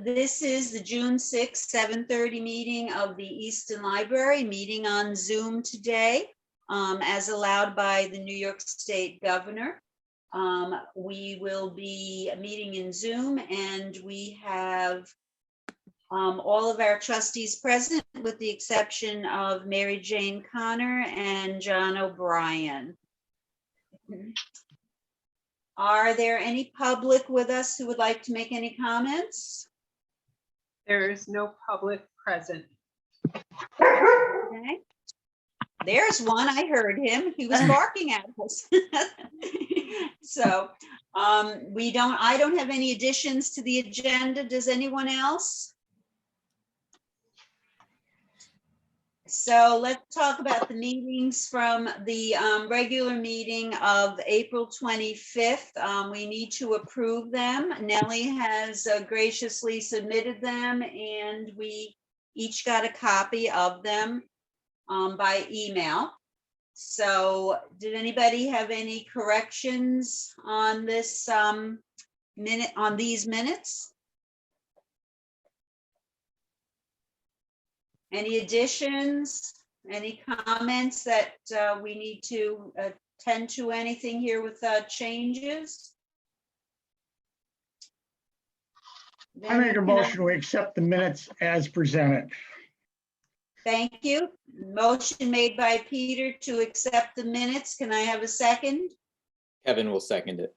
This is the June 6th, 7:30 meeting of the Easton Library, meeting on Zoom today, as allowed by the New York State Governor. We will be meeting in Zoom, and we have all of our trustees present with the exception of Mary Jane Connor and John O'Brien. Are there any public with us who would like to make any comments? There is no public present. Okay. There's one, I heard him, he was barking at us. So I don't have any additions to the agenda. Does anyone else? So let's talk about the meetings from the regular meeting of April 25th. We need to approve them. Nellie has graciously submitted them, and we each got a copy of them by email. So did anybody have any corrections on this these minutes? Any additions, any comments that we need to attend to anything here with changes? I make a motion to accept the minutes as presented. Thank you. Motion made by Peter to accept the minutes. Can I have a second? Kevin will second it.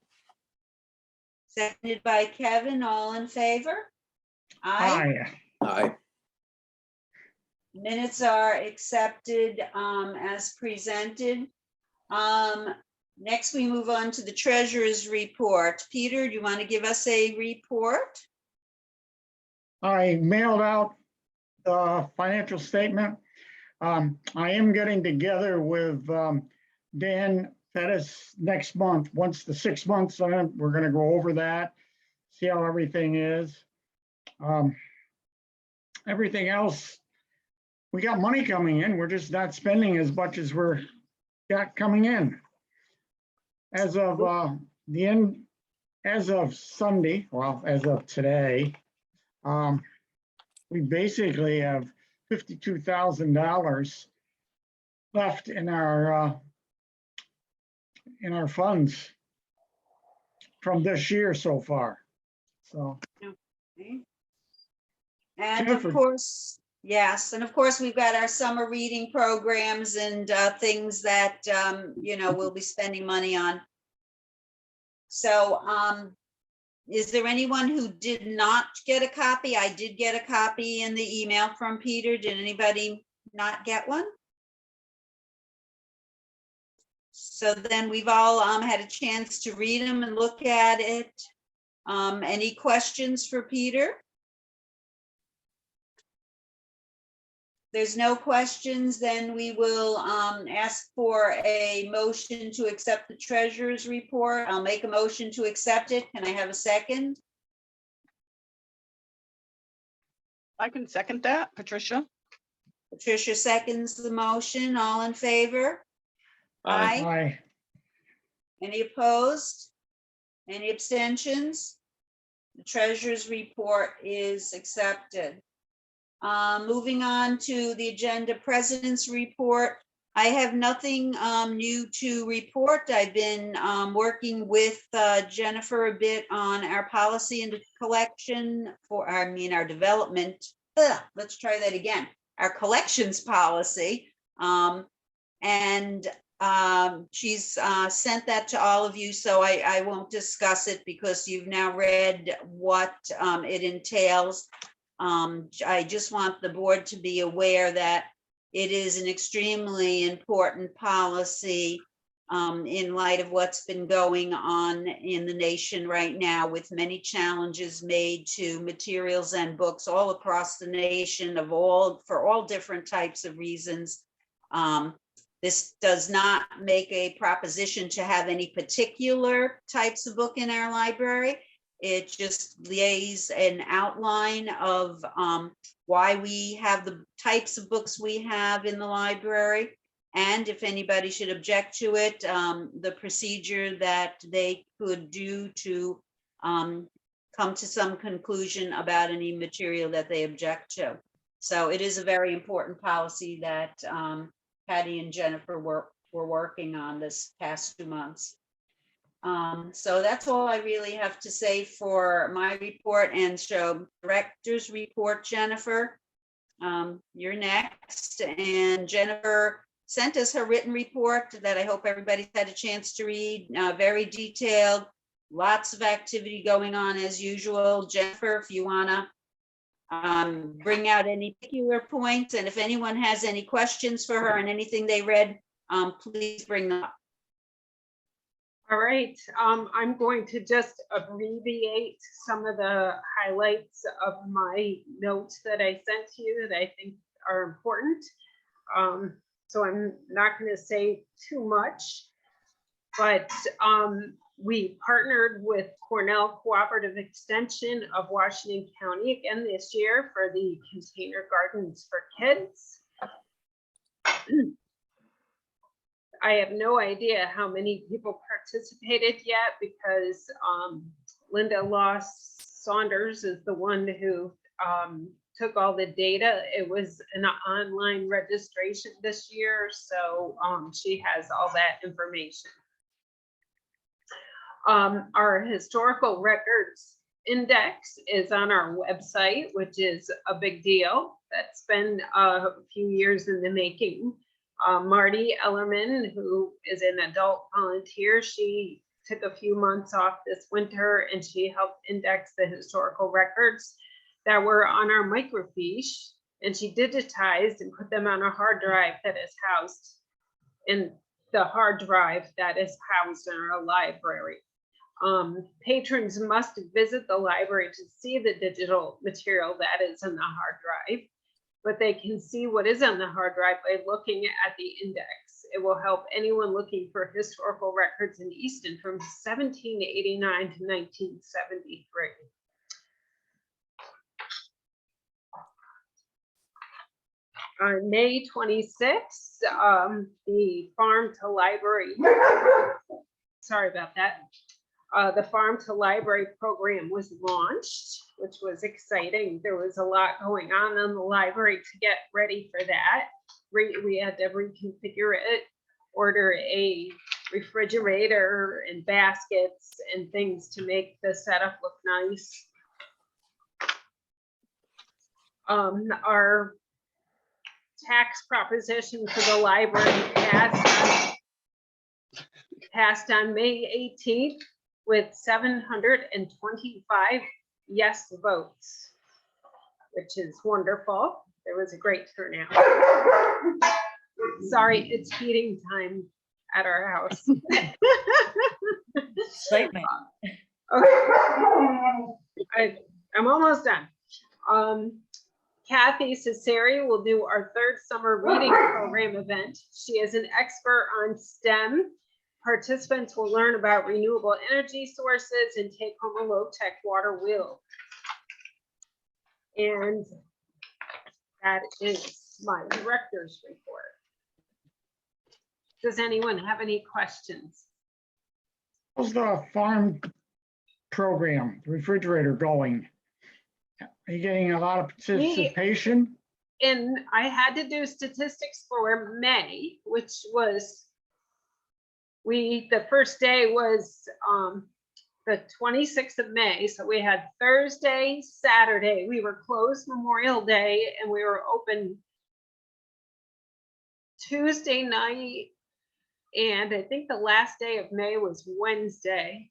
Seconded by Kevin. All in favor? Aye. Aye. Aye. Minutes are accepted as presented. Next, we move on to the treasurer's report. Peter, do you want to give us a report? I mailed out the financial statement. I am getting together with Dan Pettis next month. Once the 6 months on, we're going to go over that, see how everything is. Everything else, we got money coming in. We're just not spending as much as we're got coming in. As of as of Sunday, well, as of today, we basically have $52,000 left in our funds from this year so far. So. Okay. And of course, yes, and of course, we've got our summer reading programs and things that, we'll be spending money on. So is there anyone who did not get a copy? I did get a copy in the email from Peter. Did anybody not get one? So then we've all had a chance to read them and look at it. Any questions for Peter? There's no questions, then we will ask for a motion to accept the treasurer's report. I'll make a motion to accept it. Can I have a second? I can second that, Patricia. Patricia seconds the motion. All in favor? Aye. Aye. Any opposed? Any abstentions? The treasurer's report is accepted. Moving on to the agenda, President's report. I have nothing new to report. I've been working with Jennifer a bit on our policy and collection our development. Let's try that again. Our collections policy. She's sent that to all of you, so I won't discuss it because you've now read what it entails. I just want the board to be aware that it is an extremely important policy in light of what's been going on in the nation right now, with many challenges made to materials and books all across the nation for all different types of reasons. This does not make a proposition to have any particular types of book in our library. It just lays an outline of why we have the types of books we have in the library. And if anybody should object to it, the procedure that they could do to come to some conclusion about any material that they object to. So it is a very important policy that Patty and Jennifer were working on this past 2 months. So that's all I really have to say for my report. And so director's report, Jennifer, you're next. And Jennifer sent us her written report that I hope everybody's had a chance to read. Very detailed, lots of activity going on as usual. Jennifer, if you wanna bring out any particular points, and if anyone has any questions for her and anything they read, please bring them up. All right, I'm going to just abbreviate some of the highlights of my notes that I sent to you that I think are important. So I'm not going to say too much, but we partnered with Cornell Cooperative Extension of Washington County again this year for the Container Gardens for Kids. I have no idea how many people participated yet because Linda Loss Saunders is the one who took all the data. It was an online registration this year, so she has all that information. Our historical records index is on our website, which is a big deal. That's been a few years in the making. Marty Ellerman, who is an adult volunteer, she took a few months off this winter and she helped index the historical records that were on our microfiche, and she digitized and put them on a hard drive that is housed in the hard drive that is housed in our library. Patrons must visit the library to see the digital material that is in the hard drive, but they can see what is on the hard drive by looking at the index. It will help anyone looking for historical records in Easton from 1789 to 1973. On May 26th, the Farm to Library, sorry about that. The Farm to Library program was launched, which was exciting. There was a lot going on in the library to get ready for that. We had to reconfigure it, order a refrigerator and baskets and things to make the setup look nice. Our tax proposition for the library passed on May 18th with 725 yes votes, which is wonderful. There was a great turnout. Sorry, it's feeding time at our house. Excitement. Okay. I'm almost done. Kathy Cesari will do our third summer reading program event. She is an expert on STEM. Participants will learn about renewable energy sources and take home a low-tech water wheel. And that is my director's report. Does anyone have any questions? How's the farm program, the refrigerator going? Are you getting a lot of participation? And I had to do statistics for May, which was, the first day was the 26th of May. So we had Thursday, Saturday, we were closed Memorial Day, and we were open Tuesday night. And I think the last day of May was Wednesday.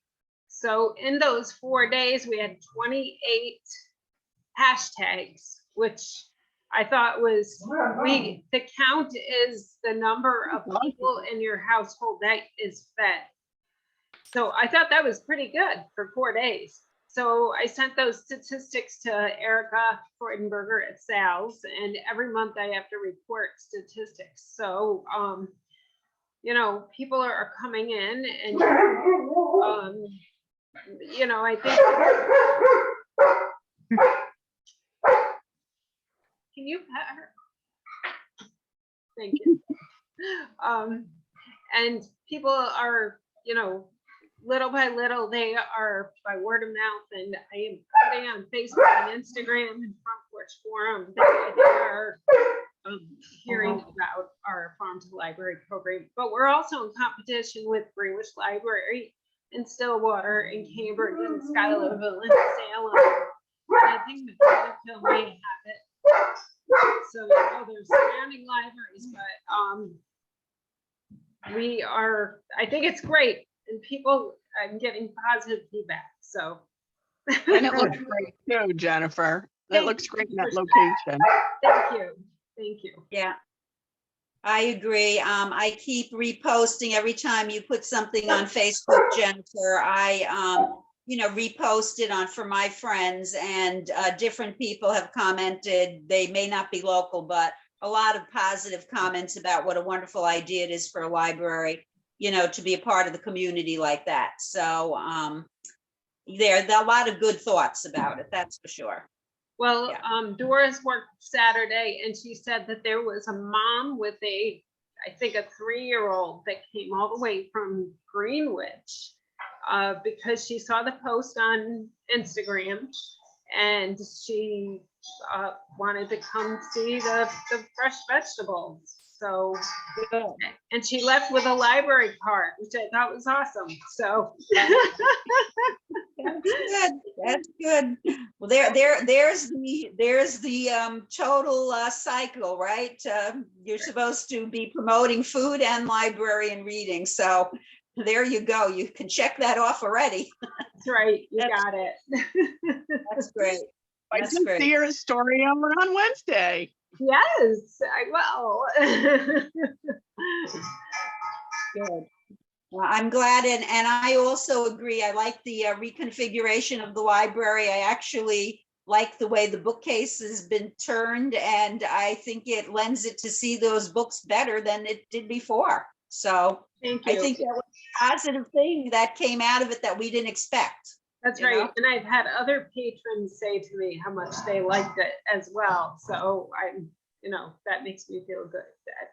So in those 4 days, we had 28 hashtags, which I thought was, the count is the number of people in your household that is fed. So I thought that was pretty good for 4 days. So I sent those statistics to Erica Freudenberger at Sal's, and every month I have to report statistics. So, you know, people are coming in, and, you know, I think, can you pet her? Thank you. And people are, you know, little by little, they are by word of mouth, and I am putting on Facebook and Instagram and Front Porch Forum. They are hearing about our Farm to Library program, but we're also in competition with Greenwich Library in Stillwater and Cambridge and Schuylerville and Salem. And I think the Philadelphia may have it. So there's surrounding libraries, but we are, I think it's great, and people, I'm getting positive feedback, so. And it looks great too, Jennifer. It Thank looks you. great in that location. Thank you, thank you. Yeah. I agree. I keep reposting every time you put something on Facebook, Jennifer. I, repost it on for my friends, and different people have commented. They may not be local, but a lot of positive comments about what a wonderful idea it is for a library, to be a part of the community like that. So there are a lot of good thoughts about it, that's for sure. Well, Yeah. Doris worked Saturday, and she said that there was a mom with I think a 3-year-old that came all the way from Greenwich because she saw the post on Instagram, and she wanted to come see the fresh vegetables. So, and she left with a library card, which I thought was awesome. So. That's good. That's good. Well, there's the total cycle, right? You're supposed to be promoting food and library and reading. So there you go. You can check that off already. That's right. You got it. That's great. I That's didn't great. see your story over on Wednesday. Yes, I will. Good. Well, I'm glad, and I also agree. I like the reconfiguration of the library. I actually like the way the bookcase has been turned, and I think it lends it to see those books better than it did before. So Thank I you. think that was a positive thing that came out of it that we didn't expect. That's you right. know? And I've had other patrons say to me how much they liked it as well. So that makes me feel good that,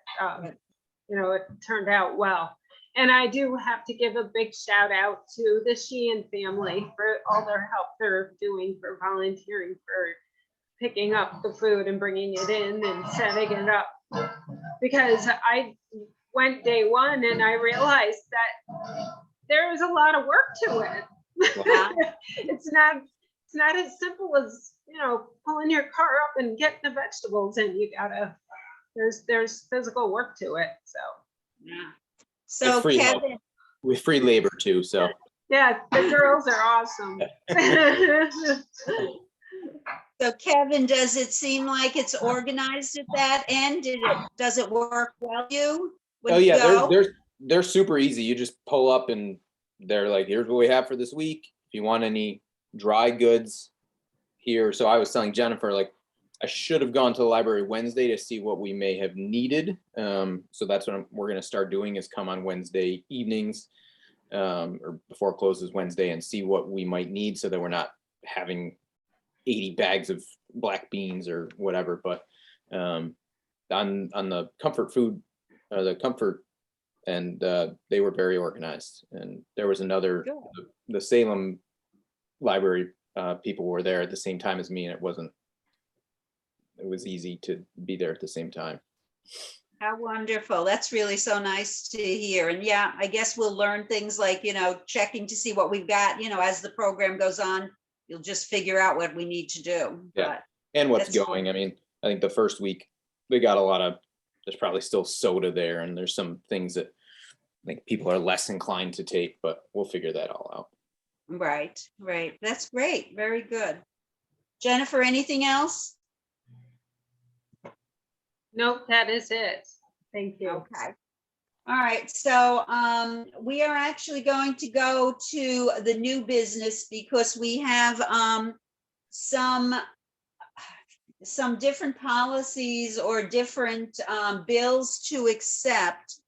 it turned out well. And I do have to give a big shout out to the Sheehan family for all their help they're doing for volunteering for picking up the food and bringing it in and setting it up. Because I went day one and I realized that there was a lot of work to it. Wow. It's not as simple as, pulling your car up and getting the vegetables in. There's physical work to it. So Yeah. So With free help. Kevin, With free labor too, so. yeah, the girls are awesome. so Kevin, does it seem like it's organized at that end? Does it work well for you? when Oh you yeah, go? they're super easy. You just pull up and they're like, here's what we have for this week. If you want any dry goods here. So I was telling Jennifer, like, I should have gone to the library Wednesday to see what we may have needed. So that's what we're going to start doing, is come on Wednesday evenings or before it closes Wednesday, and see what we might need, so that we're not having 80 bags of black beans or whatever. But on the comfort food, the comfort, and they were very organized. And there was another, the Salem library people were there at the same time as me, and it was easy to be there at the same time. How wonderful. That's really so nice to hear. And yeah, I guess we'll learn things like, checking to see what we've got, as the program goes on, you'll just figure out what we need to do. Yeah. But And what's That's- going. I mean, I think the first week they got a lot of, there's probably still soda there, and there's some things that I think people are less inclined to take, but we'll figure that all out. right. That's great. Very good. Jennifer, anything else? Nope, that is it. Thank you. Okay. All right, so we are actually going to go to the new business, because we have some different policies or different bills to accept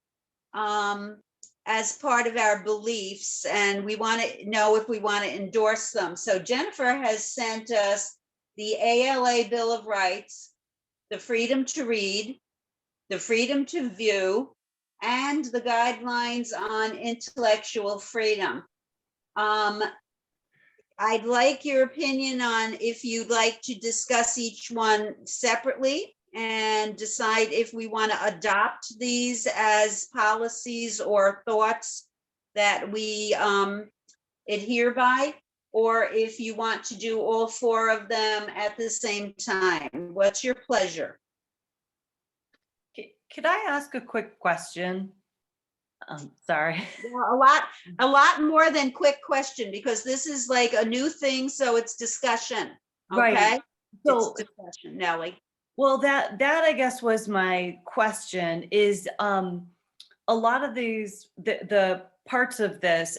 as part of our beliefs, and we want to know if we want to endorse them. So Jennifer has sent us the ALA Bill of Rights, the freedom to read, the freedom to view, and the guidelines on intellectual freedom. I'd like your opinion on if you'd like to discuss each one separately and decide if we want to adopt these as policies or thoughts that we adhere by, or if you want to do all four of them at the same time. What's your pleasure? Could I ask a quick question? Sorry. Well, a lot more than quick question, because this is like a new thing, so it's discussion. Right. Okay? So, It's discussion, Nellie. well, that I guess was my question is, a lot of these, the parts of this,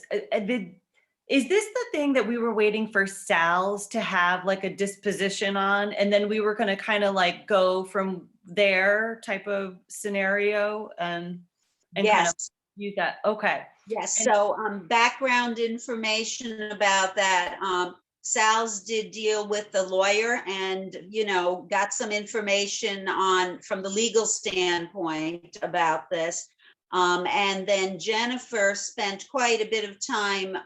is this the thing that we were waiting for Sal's to have like a disposition on, and then we were going to kind of like go from there type of scenario, and kind of Yes, use that? Okay. yes. And- So background information about that. Sal's did deal with the lawyer and, got some information from the legal standpoint about this. And then Jennifer spent quite a bit of time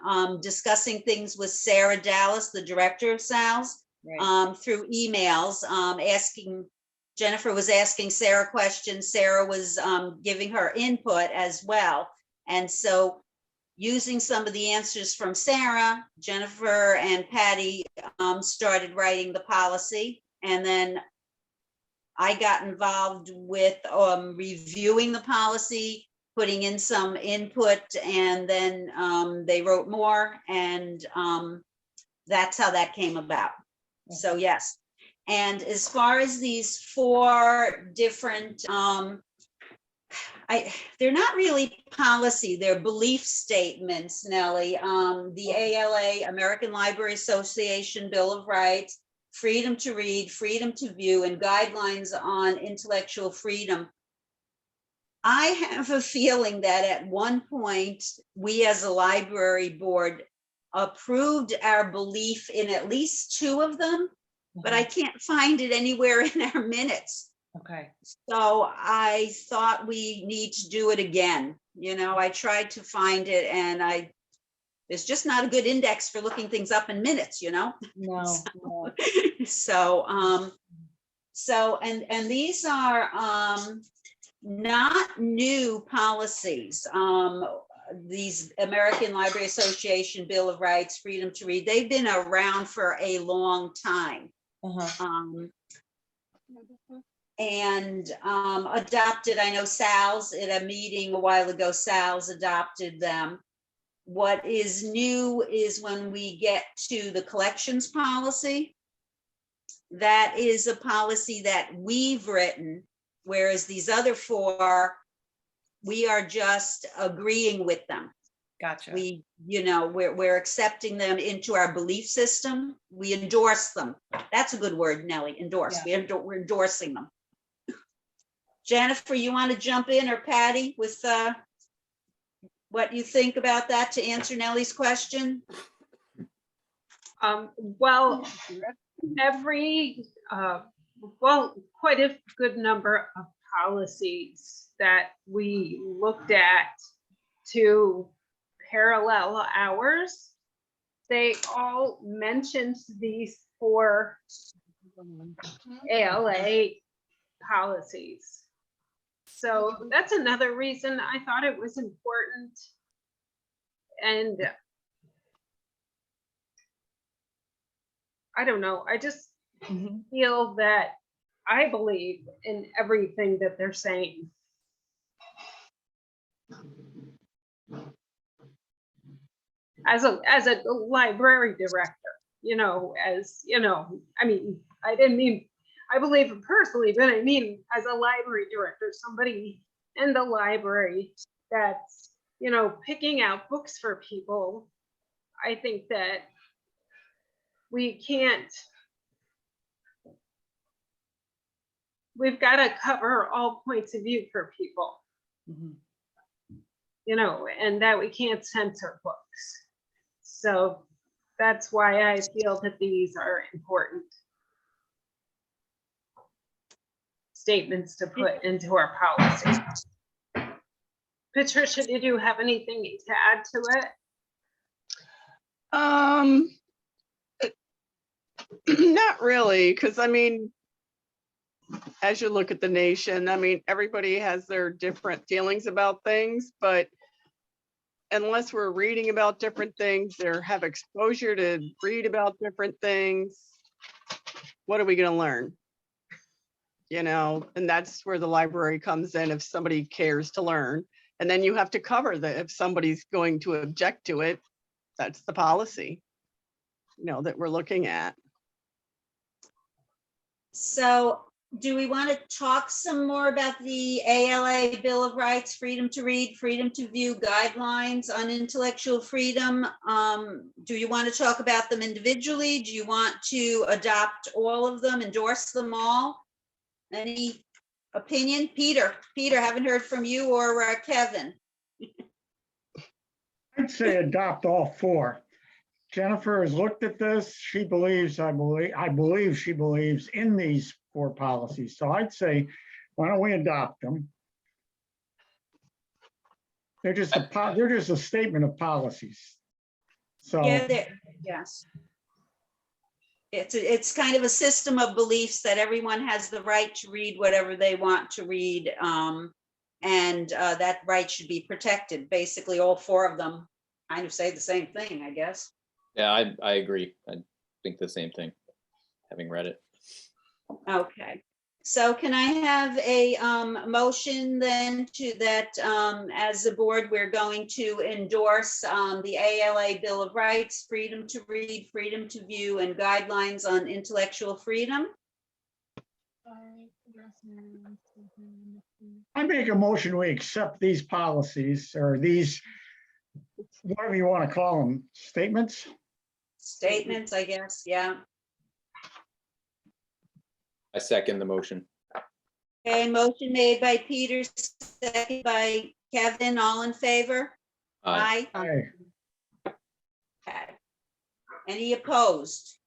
discussing things with Sarah Dallas, the director of Sal's, Right. through emails, Jennifer was asking Sarah questions. Sarah was giving her input as well. And so using some of the answers from Sarah, Jennifer and Patty started writing the policy. And then I got involved with reviewing the policy, putting in some input, and then they wrote more, and that's how that came about. So yes. And as far as these four different, they're not really policy, they're belief statements, Nellie. The ALA, American Library Association Bill of Rights, freedom to read, freedom to view, and guidelines on intellectual freedom. I have a feeling that at one point, we as a library board approved our belief in at least two of them, but I can't find it anywhere in our minutes. Okay. So I thought we need to do it again. I tried to find it, and there's just not a good index for looking things up in minutes, No. So, and these are not new policies. These American Library Association Bill of Rights, freedom to read, they've been around for a long time. And adopted, I know Sal's at a meeting a while ago, Sal's adopted them. What is new is when we get to the collections policy. That is a policy that we've written, whereas these other four, we are just agreeing with them. Gotcha. We're accepting them into our belief system. We endorse them. That's a good word, Nellie, endorse. Yeah. We're endorsing them. Jennifer, you want to jump in, or Patty, with what you think about that to answer Nellie's question? Well, quite a good number of policies that we looked at to parallel ours, they all mentioned these four ALA policies. So that's another reason I thought it was important. And I don't know, I just feel that I believe in everything that they're saying. As a library director, I mean, I believe it personally, but I mean, as a library director, somebody in the library that's, picking out books for people, I think that we've got to cover all points of view for people, and that we can't censor books. So that's why I feel that these are important statements to put into our policy. Patricia, did you have anything to add to it? Not really, because I mean, as you look at the nation, I mean, everybody has their different feelings about things, but unless we're reading about different things or have exposure to read about different things, what are we going to learn? You know, and that's where the library comes in if somebody cares to learn. And then you have to cover that if somebody's going to object to it, that's the policy, you know, that we're looking at. So do we want to talk some more about the ALA Bill of Rights, freedom to read, freedom to view guidelines on intellectual freedom? Do you want to talk about them individually? Do you want to adopt all of them, endorse them all? Any opinion? Peter, haven't heard from you or Kevin. I'd say adopt all four. Jennifer has looked at this. She believes, I believe she believes in these four policies. So I'd say, why don't we adopt them? They're just a statement of policies. So Yeah, yes. It's kind of a system of beliefs that everyone has the right to read whatever they want to read. And that right should be protected. Basically, all four of them kind of say the same thing, I guess. Yeah, I agree. I think the same thing, having read it. Okay, so can I have a motion then to that, as a board, we're going to endorse the ALA Bill of Rights, freedom to read, freedom to view, and guidelines on intellectual freedom? I make a motion, we accept these policies or these, whatever you want to call them, statements. Statements, I guess, yeah. I second the motion. Okay, motion made by Peter, second by Kevin, all in favor? Aye. Aye. Okay. Any opposed?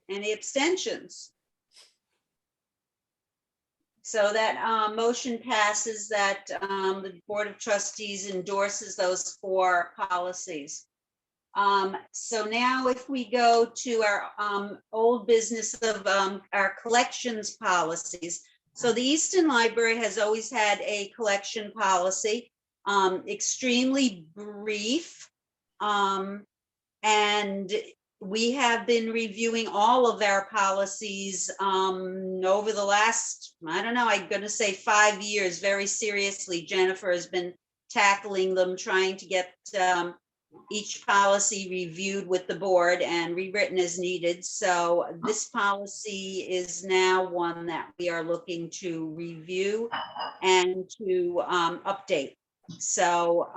Any abstentions? So that motion passes, that the Board of Trustees endorses those four policies. So now if we go to our old business of our collections policies. So the Easton Library has always had a collection policy, extremely brief. And we have been reviewing all of our policies over the last, I don't know, I'm going to say 5 years, very seriously. Jennifer has been tackling them, trying to get each policy reviewed with the board and rewritten as needed. So this policy is now one that we are looking to review and to update. So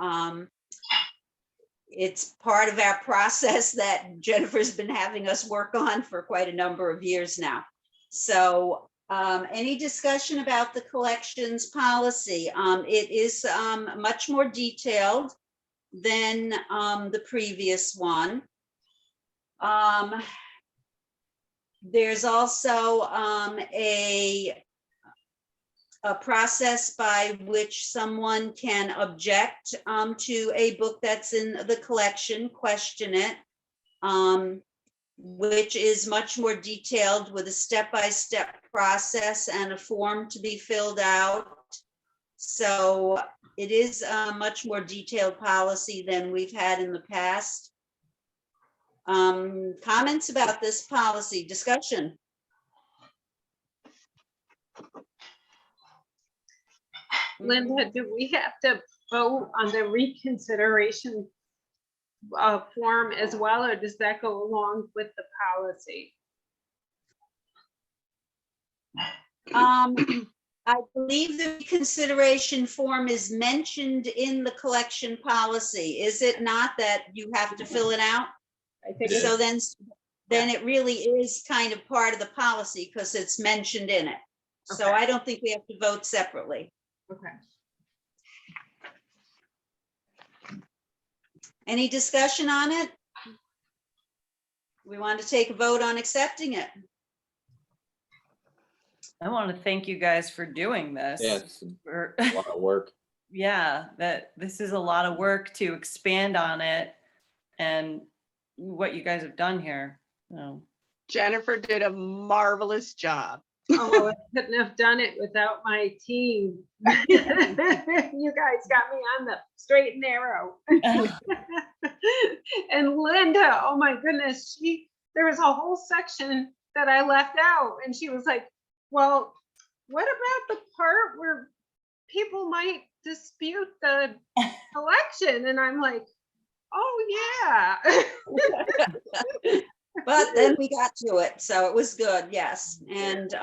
it's part of our process that Jennifer's been having us work on for quite a number of years now. So any discussion about the collections policy? It is much more detailed than the previous one. There's also a process by which someone can object to a book that's in the collection, question it, which is much more detailed with a step-by-step process and a form to be filled out. So it is a much more detailed policy than we've had in the past. Comments about this policy, discussion? Linda, do we have to vote on the reconsideration form as well, or does that go along with the policy? I believe the consideration form is mentioned in the collection policy. Is it not, that you have to fill it out? I think So then it really is kind of part of the policy because it's mentioned in it. So Okay. I don't think we have to vote separately. okay. Any discussion on it? We want to take a vote on accepting it. I want to thank you guys for doing this. Yeah, it's For- a lot of work. yeah, that this is a lot of work to expand on it. And what you guys have done here. So, Jennifer did a marvelous job. Oh, I couldn't have done it without my team. You guys got me on the straight and narrow. And Linda, oh my goodness, there was a whole section that I left out, and she was like, well, what about the part where people might dispute the election? And I'm like, oh yeah. But then we got to it, so it was good, yes. And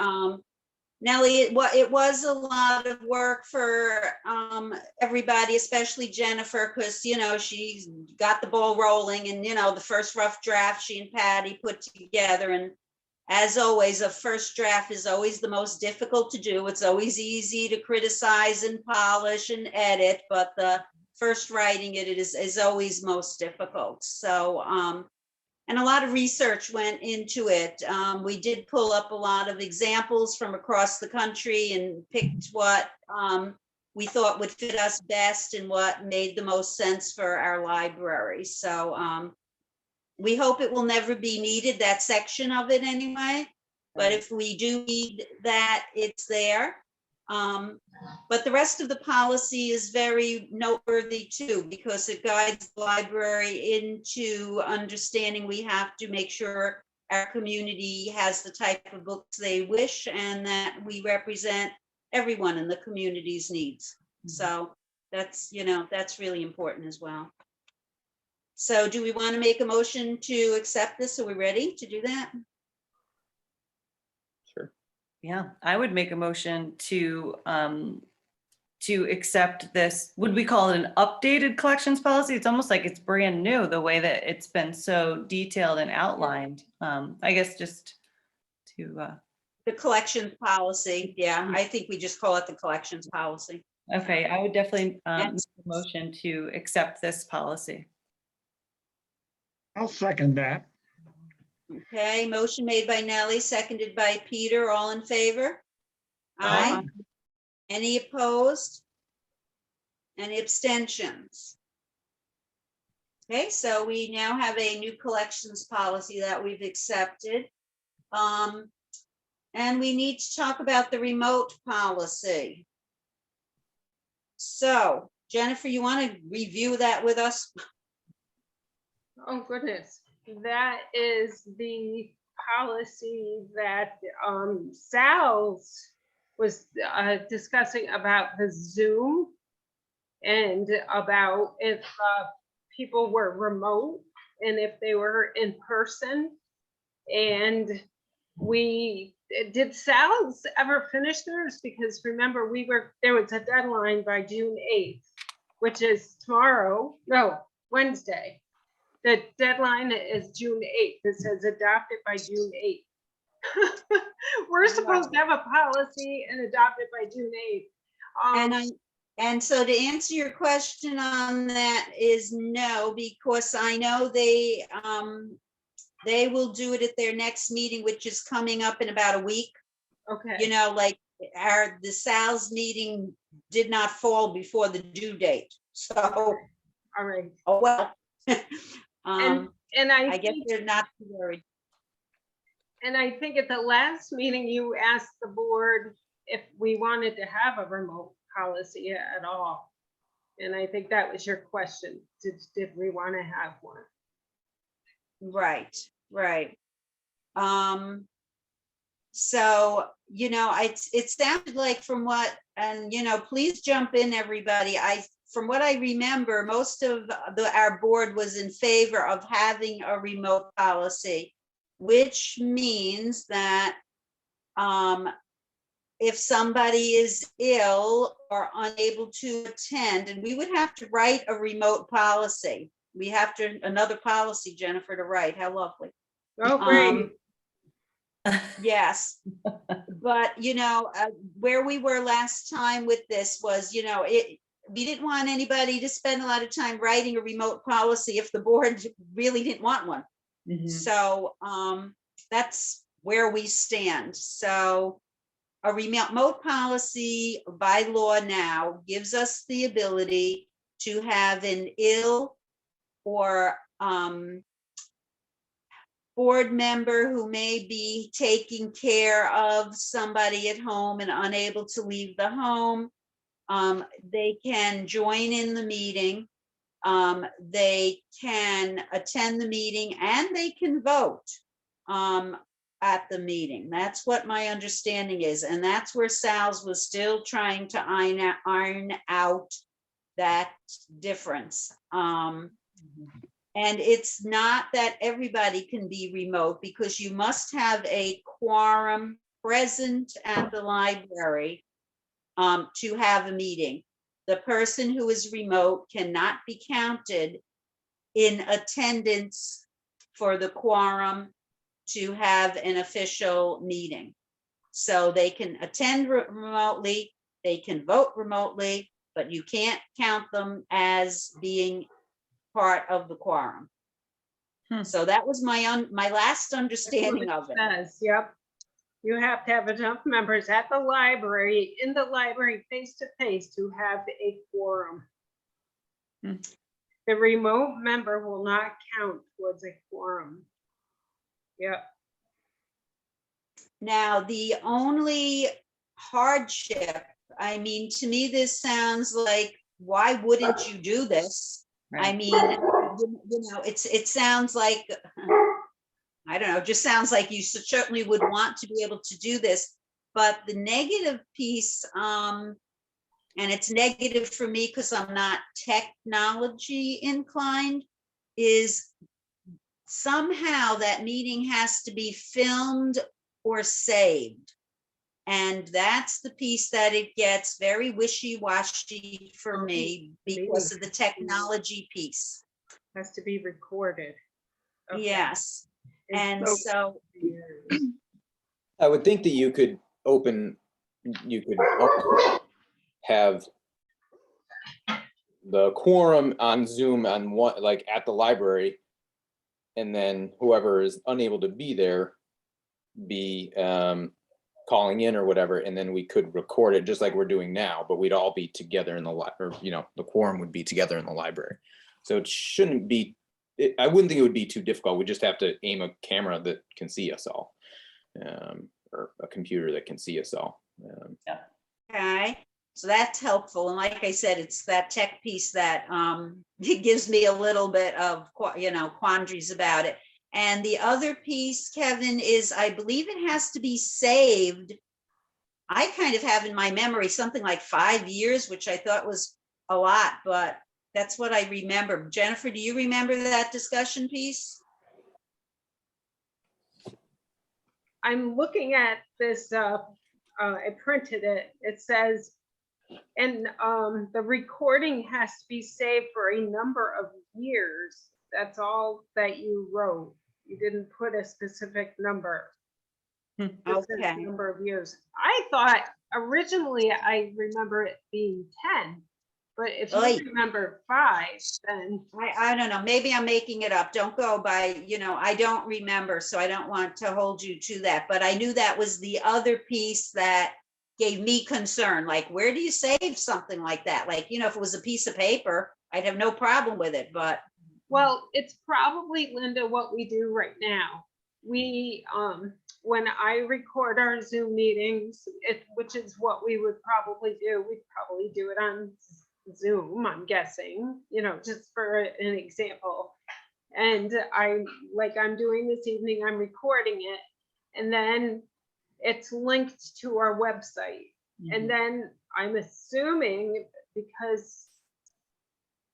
Nellie, it was a lot of work for everybody, especially Jennifer, because, you know, she got the ball rolling, and, you know, the first rough draft she and Patty put together. And as always, a first draft is always the most difficult to do. It's always easy to criticize and polish and edit, but the first writing it is always most difficult. So, and a lot of research went into it. We did pull up a lot of examples from across the country and picked what we thought would fit us best and what made the most sense for our library. So we hope it will never be needed, that section of it anyway. But if we do need that, it's there. But the rest of the policy is very noteworthy too, because it guides the library into understanding we have to make sure our community has the type of books they wish, and that we represent everyone in the community's needs. So that's, you know, that's really important as well. So do we want to make a motion to accept this? Are we ready to do that? Sure. yeah, I would make a motion to accept this. Would we call it an updated collections policy? It's almost like it's brand new, the way that it's been so detailed and outlined. I guess just to, The collections policy, yeah, I think we just call it the collections policy. okay, I would definitely make Yes. a motion to accept this policy. I'll second that. Okay, motion made by Nellie, seconded by Peter, all in favor? Aye. Any opposed? Any abstentions? Okay, so we now have a new collections policy that we've accepted. And we need to talk about the remote policy. So Jennifer, you want to review that with us? Oh, goodness. That is the policy that Sal's was discussing about the Zoom, and about if people were remote and if they were in person. And did Sal's ever finish theirs? Because remember, there was a deadline by June 8th, which is tomorrow, no, Wednesday. The deadline is June 8th. It says adopted by June 8th. We're supposed to have a policy and adopt it by June 8th. And so to answer your question on that is no, because I know they will do it at their next meeting, which is coming up in about a week. Okay. You know, like the Sal's meeting did not fall before the due date. So, All right. oh well. And I guess they're not too worried. And I think at the last meeting, you asked the board if we wanted to have a remote policy at all. And I think that was your question. Did we want to have one? Right, right. So, you know, it sounded like from what, and, you know, please jump in, everybody. From what I remember, most of our board was in favor of having a remote policy, which means that if somebody is ill or unable to attend, and we would have to write a remote policy. We have another policy, Jennifer, to write. How lovely. Oh, great. Yes, but you know, where we were last time with this was, you know, we didn't want anybody to spend a lot of time writing a remote policy if the board really didn't want one. Mhm. So that's where we stand. So a remote policy by law now gives us the ability to have an ill or board member who may be taking care of somebody at home and unable to leave the home, they can join in the meeting. They can attend the meeting and they can vote at the meeting. That's what my understanding is. And that's where Sal's was still trying to iron out that difference. And it's not that everybody can be remote, because you must have a quorum present at the library to have a meeting. The person who is remote cannot be counted in attendance for the quorum to have an official meeting. So they can attend remotely, they can vote remotely, but you can't count them as being part of the quorum. So that was my last understanding of it. Says, yep. You have to have enough members at the library, in the library, face to face, to have a quorum. The remote member will not count towards a quorum. Yep. Now, the only hardship, I mean, to me, this sounds like, why wouldn't you do this? I mean, it sounds like, I don't know, it just sounds like you certainly would want to be able to do this. But the negative piece, and it's negative for me because I'm not technology inclined, is somehow that meeting has to be filmed or saved. And that's the piece that it gets very wishy-washy for me because of the technology piece. Has to be recorded. Okay. Yes. And so I would think that you could have the quorum on Zoom on one, like at the library, and then whoever is unable to be there be calling in or whatever, and then we could record it just like we're doing now, but we'd all be together in the library, the quorum would be together in the library. So it shouldn't be, I wouldn't think it would be too difficult. We just have to aim a camera that can see us all, or a computer that can see us all. okay, so that's helpful. And like I said, it's that tech piece that it gives me a little bit of quandaries about it. And the other piece, Kevin, is I believe it has to be saved. I kind of have in my memory something like 5 years, which I thought was a lot, but that's what I remember. Jennifer, do you remember that discussion piece? I'm looking at this, I printed it. It says, and the recording has to be saved for a number of years. That's all that you wrote. You didn't put a specific number. It says Okay. number of years. I thought originally I remember it being 10, but if Oy. you remember 5, then I don't know, maybe I'm making it up. Don't go by, I don't remember, so I don't want to hold you to that. But I knew that was the other piece that gave me concern. Like, where do you save something like that? Like, if it was a piece of paper, I'd have no problem with it, but. well, it's probably, Linda, what we do right now. We, when I record our Zoom meetings, which is what we would probably do, we'd probably do it on Zoom, I'm guessing, just for an example. And I'm doing this evening, I'm recording it, and then it's linked to our website. And then I'm assuming because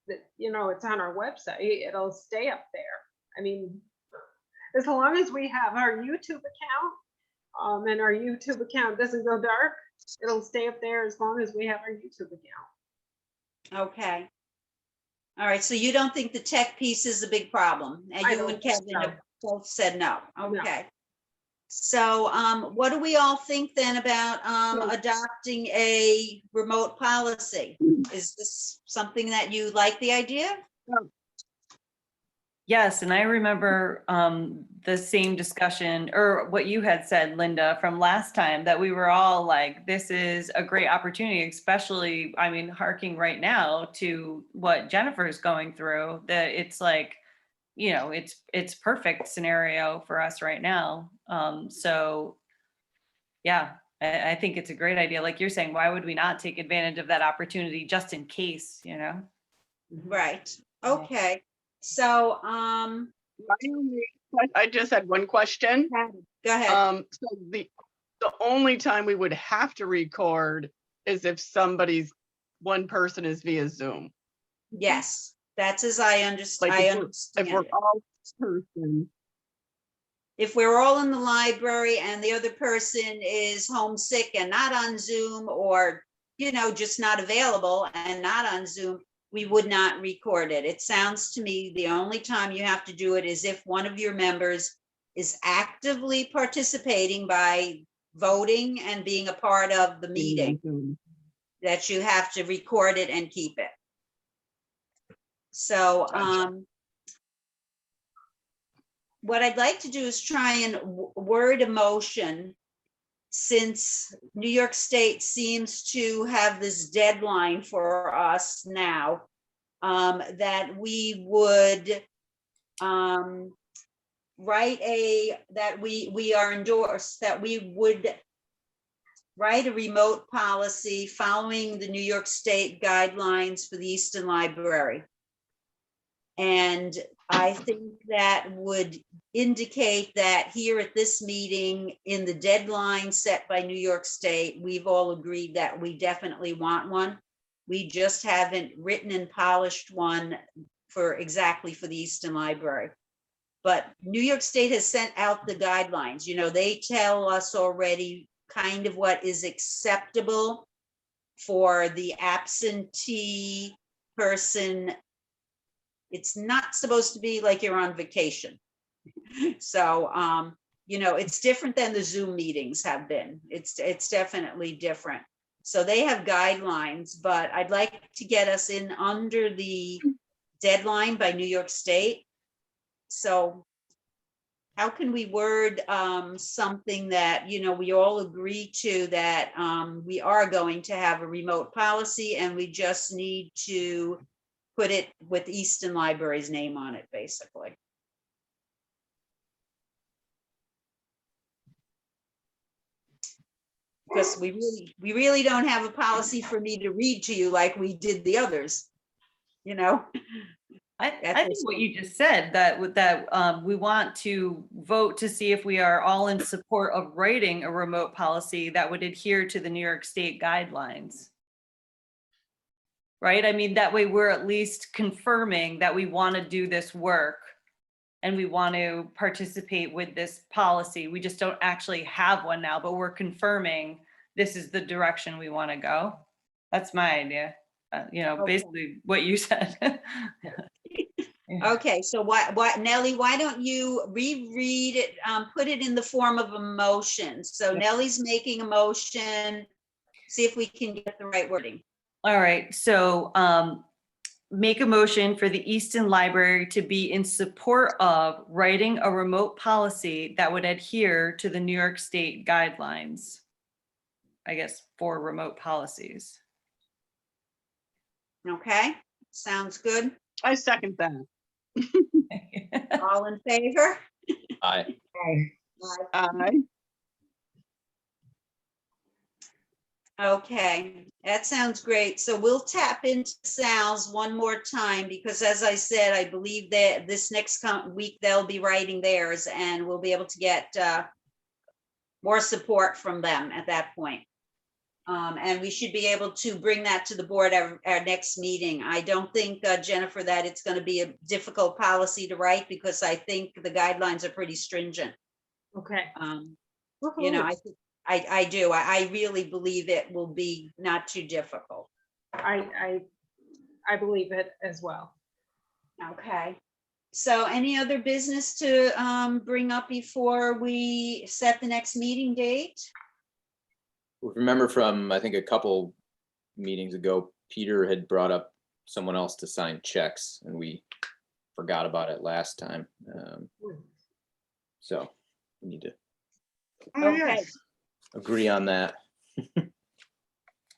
it's on our website, it'll stay up there. I mean, as long as we have our YouTube account, and our YouTube account doesn't go dark, it'll stay up there as long as we have our YouTube account. Okay. All right, so you don't think the tech piece is a big problem? And I you don't and think Kevin so. have both said no. No. Okay. So what do we all think then about adopting a remote policy? Is this something that you like the idea? Yes, and I remember the same discussion, or what you had said, Linda, from last time, that we were all like, this is a great opportunity, especially, harking right now to what Jennifer's going through, that it's like, you know, it's perfect scenario for us right now. So yeah, I think it's a great idea. Like you're saying, why would we not take advantage of that opportunity just in case, you know? Right, okay. So, My only- I just had one question. go ahead. So the only time we would have to record is if one person is via Zoom. Yes, that's as I Like understand. if we're all person, If we're all in the library and the other person is homesick and not on Zoom, or, you know, just not available and not on Zoom, we would not record it. It sounds to me the only time you have to do it is if one of your members is actively participating by voting and being a part of the meeting, Zoom. that you have to record it and keep it. So, Gotcha. what I'd like to do is try and word a motion, since New York State seems to have this deadline for us now, that we would that we are endorsed, that we would write a remote policy following the New York State guidelines for the Easton Library. And I think that would indicate that here at this meeting, in the deadline set by New York State, we've all agreed that we definitely want one. We just haven't written and polished one exactly for the Easton Library. But New York State has sent out the guidelines. You know, they tell us already kind of what is acceptable for the absentee person. It's not supposed to be like you're on vacation. So, you know, it's different than the Zoom meetings have been. It's definitely different. So they have guidelines, but I'd like to get us in under the deadline by New York State. So how can we word something that, you know, we all agree to, that we are going to have a remote policy and we just need to put it with Easton Library's name on it, basically. Because we really don't have a policy for me to read to you like we did the others, you know? I think what you just said, that we want to vote to see if we are all in support of writing a remote policy that would adhere to the New York State guidelines. Right? I mean, that way we're at least confirming that we want to do this work and we want to participate with this policy. We just don't actually have one now, but we're confirming this is the direction we want to go. That's my idea. You know, Okay. basically what you said. Okay, so Nellie, why don't you reread it, put it in the form of a motion? So Nellie's making a motion. See if we can get the right wording. All right, so make a motion for the Easton Library to be in support of writing a remote policy that would adhere to the New York State guidelines, I guess, for remote policies. Okay, sounds good. I second that. All in favor? Aye. Aye. Okay, that sounds great. So we'll tap into Sal's one more time, because as I said, I believe that this next week they'll be writing theirs and we'll be able to get more support from them at that point. And we should be able to bring that to the board at our next meeting. I don't think, Jennifer, that it's going to be a difficult policy to write, because I think the guidelines are pretty stringent. Okay. You know, I do. I really believe it will be not too difficult. I believe it as well. Okay. So any other business to bring up before we set the next meeting date? Remember from, I think, a couple meetings ago, Peter had brought up someone else to sign checks and we forgot about it last time. So we need to Oh, Okay. yes. agree on that.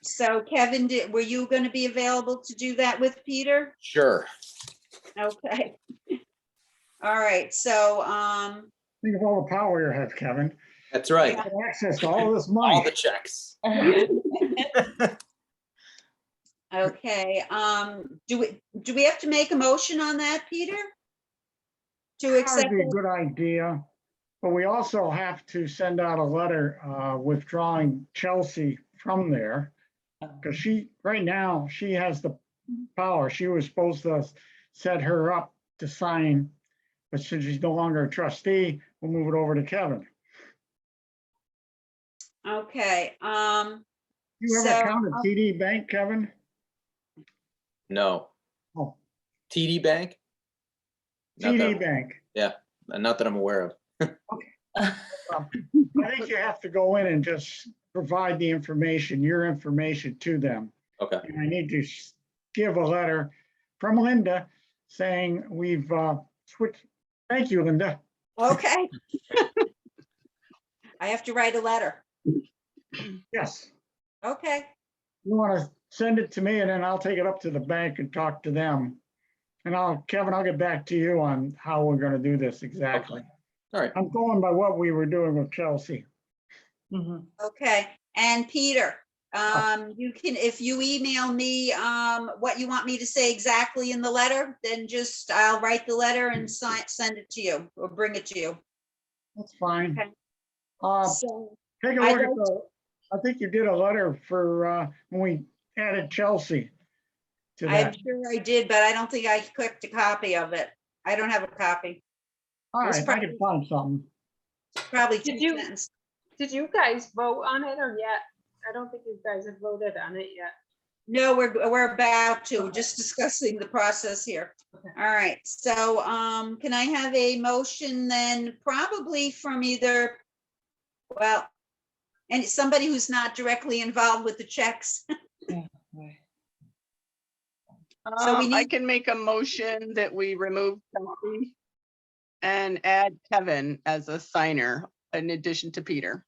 So Kevin, were you going to be available to do that with Peter? Sure. Okay. All right, so, Think of all the power you have, Kevin. That's right. You have access to all this All money. the checks. okay, do we have to make a motion on that, Peter? To accept That'd be a it? good idea, but we also have to send out a letter withdrawing Chelsea from there. Because right now, she has the power. She was supposed to set her up to sign, but since she's no longer a trustee, we'll move it over to Kevin. Okay, You ever So, counted TD Bank, Kevin? No. Oh, TD Bank? Not TD that, Bank. not that I'm aware of. I think you have to go in and just provide the information, your information to them. Okay. And I need to give a letter from Linda saying we've switched. Thank you, Linda. okay. I have to write a letter. Yes. Okay, You want to send it to me and then I'll take it up to the bank and talk to them. And Kevin, I'll get back to you on how we're going to do this exactly. All right. I'm going by what we were doing with Chelsea. Mhm. okay. And Peter, you can, if you email me, what you want me to say exactly in the letter, then just, I'll write the letter and send it to you or bring it to you. That's fine. Okay. So, Take a I'd look at like I think you did a letter for when we added Chelsea to I'm that. sure I did, but I don't think I clicked a copy of it. I don't have a copy. All It's right, I can find something. Probably two Did you- sentences. Did you guys vote on it or yet? I don't think you guys have voted on it yet. No, we're about to, Okay. just discussing the process here. Okay. All right, so, can I have a motion then, probably from either, well, and somebody who's not directly involved with the checks. So we I need- can make a motion that we remove Chelsea and add Kevin as a signer in addition to Peter.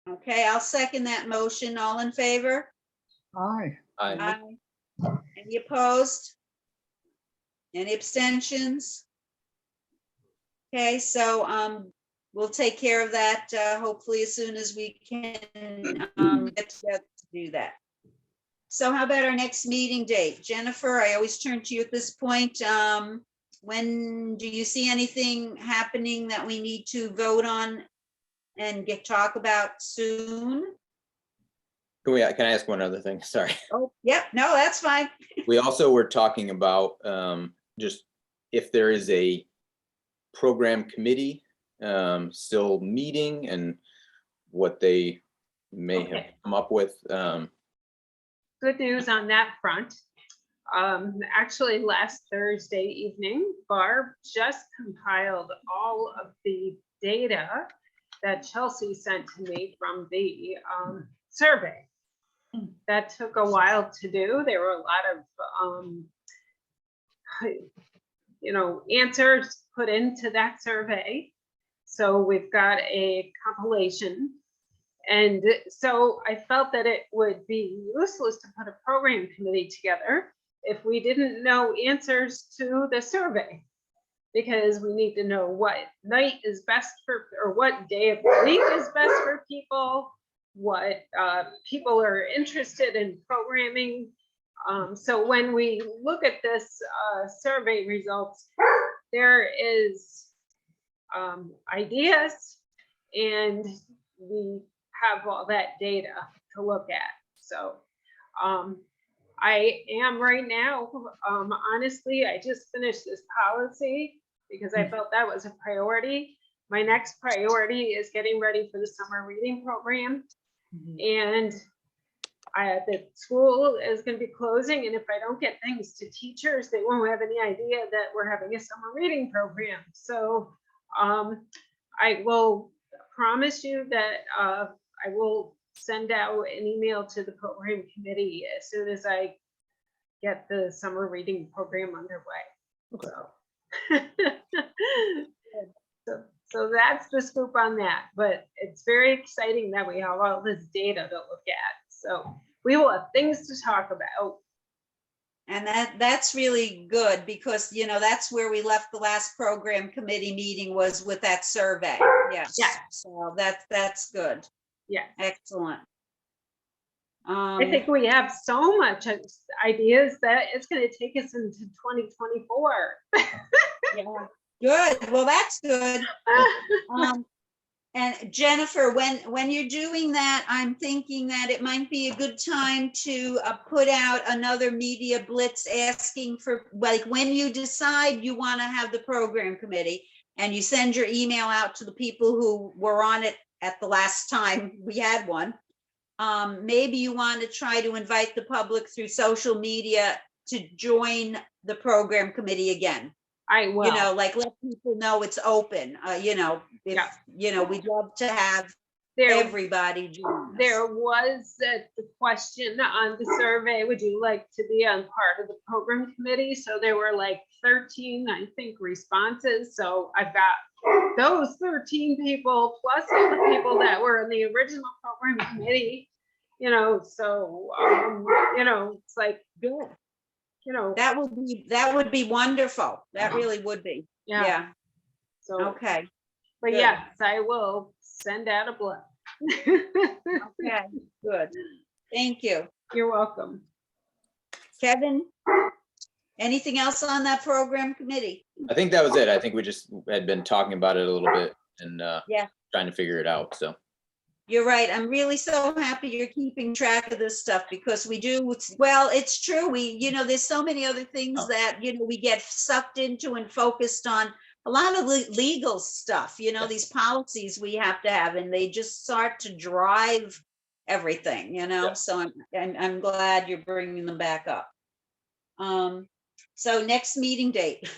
Okay, I'll second that motion. All in favor? Aye. Aye. Any opposed? Any abstentions? Okay, so, we'll take care of that, hopefully as soon as we can, get together to do that. So how about our next meeting date? Jennifer, I always turn to you at this point. When do you see anything happening that we need to vote on and talk about soon? Can I ask one other thing? Sorry. Oh, yep, no, that's fine. We also were talking about just if there is a program committee still meeting and what they may have Okay. come up with. Good news on that front. Actually, last Thursday evening, Barb just compiled all of the data that Chelsea sent to me from the survey. That took a while to do. There were a lot of answers put into that survey. So we've got a compilation. And so I felt that it would be useless to put a program committee together if we didn't know answers to the survey. Because we need to know what night is best for, or what day of the week is best for people, what people are interested in programming. So when we look at this survey results, there is ideas, and we have all that data to look at. So I am right now, honestly, I just finished this policy because I felt that was a priority. My next priority is getting ready for the summer reading program. And the school is going to be closing, and if I don't get things to teachers, they won't have any idea that we're having a summer reading program. So I will promise you that I will send out an email to the program committee as soon as I get the summer reading program underway. Okay. So that's the scoop on that, but it's very exciting that we have all this data to look at. So we will have things to talk about. And that's really good because, you know, that's where we left the last program committee meeting was with that survey. Yes. Yeah. So that's good. Yes. Excellent. I think we have so much ideas that it's going to take us into 2024. Yeah. Good. Well, that's good. And Jennifer, when you're doing that, I'm thinking that it might be a good time to put out another media blitz asking for, like, when you decide you want to have the program committee and you send your email out to the people who were on it at the last time we had one. Maybe you want to try to invite the public through social media to join the program committee again. I will. You know, like let people know it's open, you know, if, Yeah. you know, we'd love to have there, everybody join us. there was the question on the survey, would you like to be on part of the program committee? So there were like 13, I think, responses. So I've got those 13 people plus all the people that were in the original program committee, you know, so, you know, it's like, Good. you know, That would be wonderful. That really would be. yeah. Yeah. So, Okay. but good. yes, I will send out a blip. Okay. Good. Thank you. You're welcome. Kevin, anything else on that program committee? I think that was it. I think we just had been talking about it a little bit and Yeah. trying to figure it out. So You're right. I'm really so happy you're keeping track of this stuff because we do, well, it's true. You know, there's so many other things Oh. that, you know, we get sucked into and focused on. A lot of legal stuff, you know, Yeah. these policies we have to have, and they just start to drive everything, you know? Yeah. So I'm glad you're bringing them back up. So next meeting date.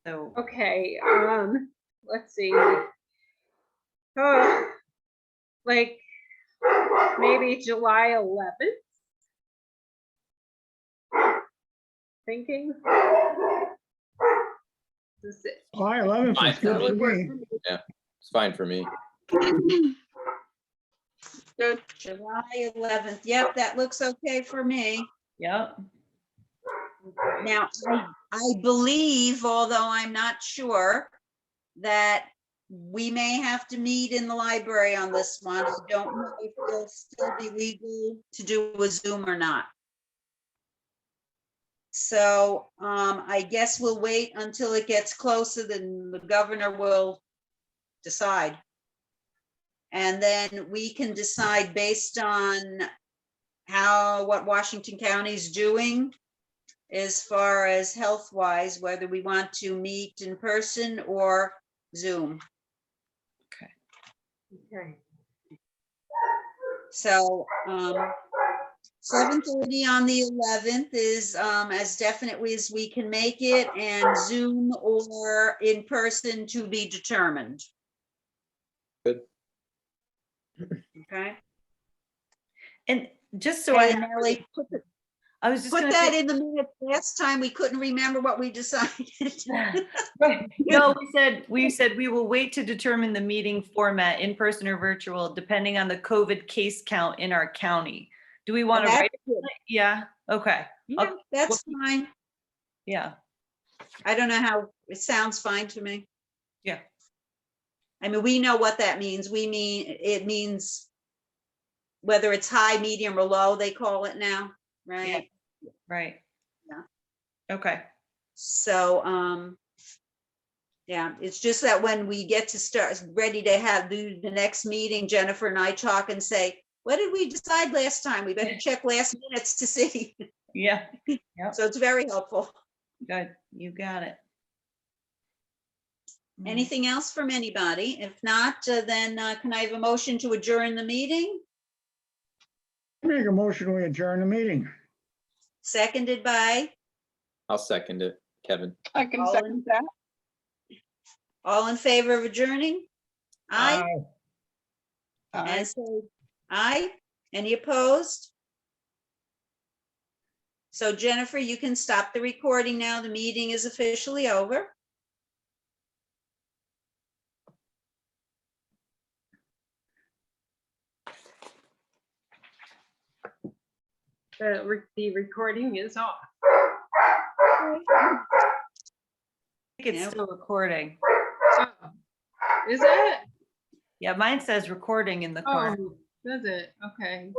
So, Okay, let's see. Oh, like maybe July 11th. Thinking. Is it- July 11th Fine is for good that for would work me. for me. it's fine for me. Good. July 11th. Yep, that looks okay for me. yep. Now, I believe, although I'm not sure, that we may have to meet in the library on this one. I don't know if it'll still be legal to do a Zoom or not. So I guess we'll wait until it gets closer, then the governor will decide. And then we can decide based on what Washington County is doing as far as health-wise, whether we want to meet in person or Zoom. Okay. So 7:30 on the 11th is as definitely as we can make it, and Zoom or in person to be determined. Good. Okay. And just so I, And Nellie, I was just put gonna that say, in the minutes. Last time we couldn't remember what we decided. no, we said we will wait to determine the meeting format, in person or virtual, depending on the COVID case count in our county. Do we want to That's write? good. Yeah, okay, Yeah, that's fine. yeah, I don't know how, it sounds fine to me. yeah, I mean, we know what that means. It means whether it's high, medium, or low, they call it now, right? right. Yeah. Okay, So, yeah, it's just that when we get to start, ready to do the next meeting, Jennifer and I talk and say, what did we decide last time? We better check last minutes to see. yeah, yep, So it's very helpful. good, you got it. Anything else from anybody? If not, then can I have a motion to adjourn the meeting? Make a motion, we adjourn the meeting. Seconded by, I'll second it, Kevin. I can All second that. all in favor of adjourning? Aye. Aye. And so, aye. Any opposed? So Jennifer, you can stop the recording now. The meeting is officially over. The recording is off. I think it's Yep. still recording. Oh, is it? Yeah, mine says recording in the corner. Oh, does it? Okay.